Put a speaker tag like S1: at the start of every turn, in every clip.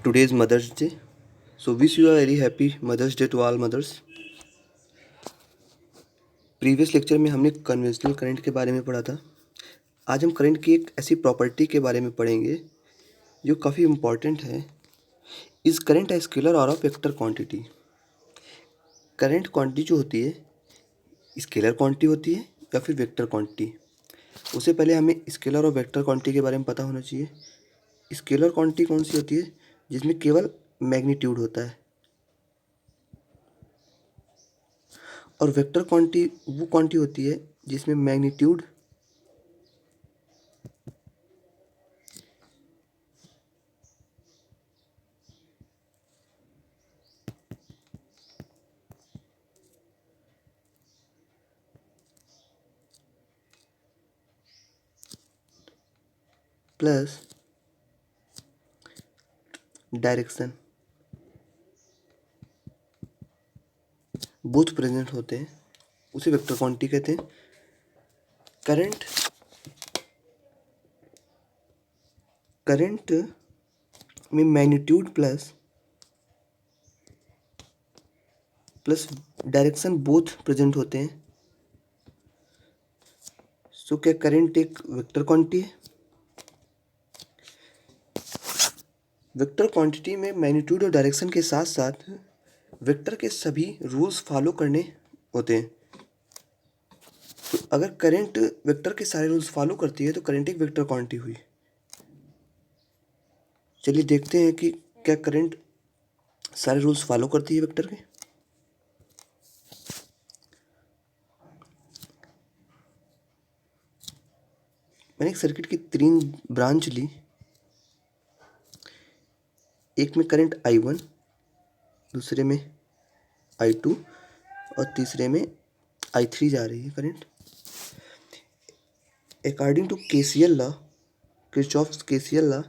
S1: Today is Mother's Day, so wish you a very happy Mother's Day to all mothers. Previous lecture में हमने conventional current के बारे में पढ़ा था. आज हम करंट की एक ऐसी प्रॉपर्टी के बारे में पढ़ेंगे जो काफ़ी इम्पॉर्टेंट है. इज करंट ए स्केलर और a vector quantity? Current quantity जो होती है स्केलर क्वांटिटी होती है या फिर वेक्टर क्वांटिटी? उससे पहले हमें स्केलर और वेक्टर क्वांटिटी के बारे में पता होना चाहिए. स्केलर क्वांटिटी कौन सी होती है? जिसमें केवल मैग्नीट्यूड होता है. और वेक्टर क्वांटिटी वो क्वांटिटी होती है जिसमें magnitude plus direction both present होते हैं, उसे वेक्टर क्वांटिटी कहते हैं. करंट में magnitude plus direction both present होते हैं. सो क्या करंट एक वेक्टर क्वांटिटी है? वेक्टर क्वांटिटी में मैग्नीट्यूड और डायरेक्शन के साथ साथ वेक्टर के सभी रूल्स फॉलो करने होते हैं. तो अगर करंट वेक्टर के सारे रूल्स फॉलो करती है तो करंट एक वेक्टर क्वांटिटी हुई. चलिए देखते हैं कि क्या करंट सारे रूल्स फॉलो करती है वेक्टर के. मैंने एक सर्किट की 3 ब्रांच ली. एक में करंट I1, दूसरे में I2 और तीसरे में I3 जा रही है current. According to KCL law, Kirchhoff's KCL law,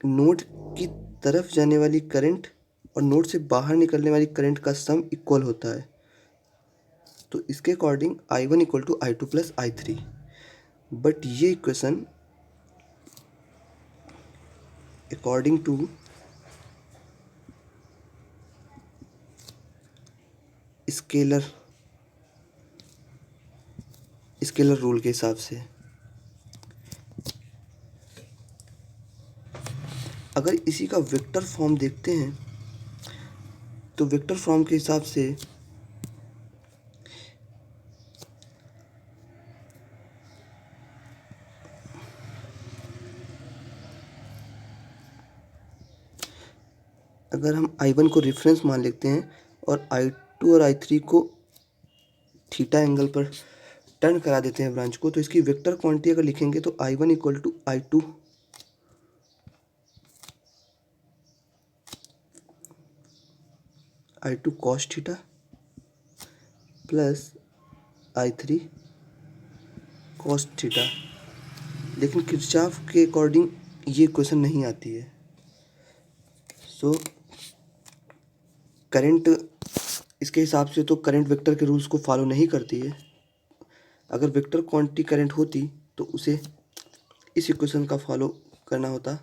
S1: node की तरफ जाने वाली करंट और नोड से बाहर निकलने वाली करंट का सम इक्वल होता है. तो इसके according I1 equal to I2 plus I3. But ये equation according to scalar rule के हिसाब से, अगर इसी का वेक्टर फॉर्म देखते हैं तो वेक्टर फॉर्म के हिसाब से अगर हम I1 को रेफरेंस मान लेते हैं और I2 और I3 को थीटा एंगल पर टर्न करा देते हैं ब्रांच को, तो इसकी वेक्टर क्वांटिटी अगर लिखेंगे तो I1 equal to I2 cos theta plus I3 cos theta. लेकिन किरचॉफ के अकॉर्डिंग ये इक्वेशन नहीं आती है. सो करंट इसके हिसाब से तो करंट वेक्टर के रूल्स को फॉलो नहीं करती है. अगर वेक्टर क्वांटिटी करंट होती तो उसे इस इक्वेशन का फॉलो करना होता.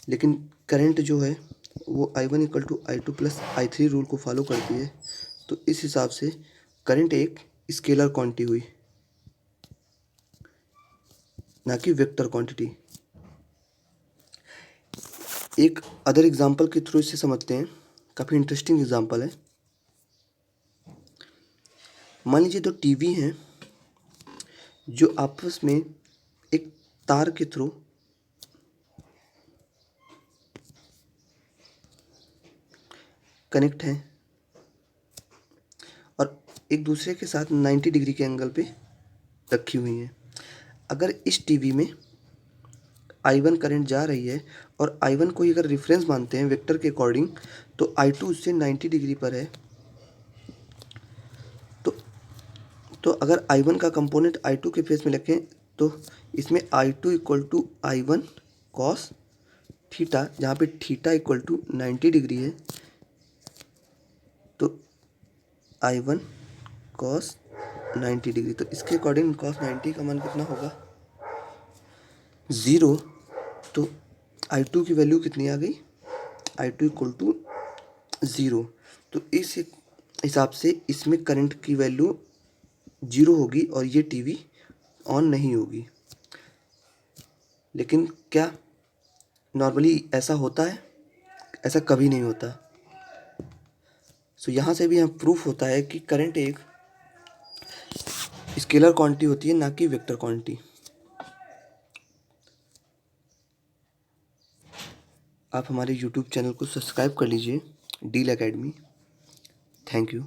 S1: लेकिन करंट जो है वो I1 equal to I2 plus I3 rule को फॉलो करती है. तो इस हिसाब से करंट एक स्केलर क्वांटिटी हुई, ना कि वेक्टर क्वांटिटी. एक अदर एग्जांपल के थ्रू इसे समझते हैं. काफ़ी इंटरेस्टिंग एग्जांपल है. मान लीजिए 2 टीवी हैं जो आपस में एक तार के थ्रू कनेक्ट हैं और एक दूसरे के साथ 90 डिग्री के एंगल पे रखी हुई हैं. अगर इस टीवी में I1 करंट जा रही है और I1 को ही अगर रेफरेंस मानते हैं वेक्टर के अकॉर्डिंग, तो I2 उससे 90 डिग्री पर है. तो अगर I1 का कंपोनेंट I2 के फेस में रखें तो इसमें I2 equal to I1 cos theta, जहाँ पे थीटा इक्वल टू 90 डिग्री है, तो I1 कॉस 90 डिग्री. तो इसके अकॉर्डिंग कॉस 90 का मान कितना होगा? ज़ीरो, तो I2 की वैल्यू कितनी आ गई, I2 इक्वल टू ज़ीरो। तो इस हिसाब से इसमें करंट की वैल्यू ज़ीरो होगी और ये टीवी ऑन नहीं होगी। लेकिन क्या नॉर्मली ऐसा होता है? ऐसा कभी नहीं होता। सो यहाँ से भी हम प्रूफ होता है कि करंट एक स्केलर क्वांटिटी होती है, ना कि वेक्टर क्वांटिटी। आप हमारे यूट्यूब चैनल को सब्सक्राइब कर लीजिए, डील एकेडमी। Thank you.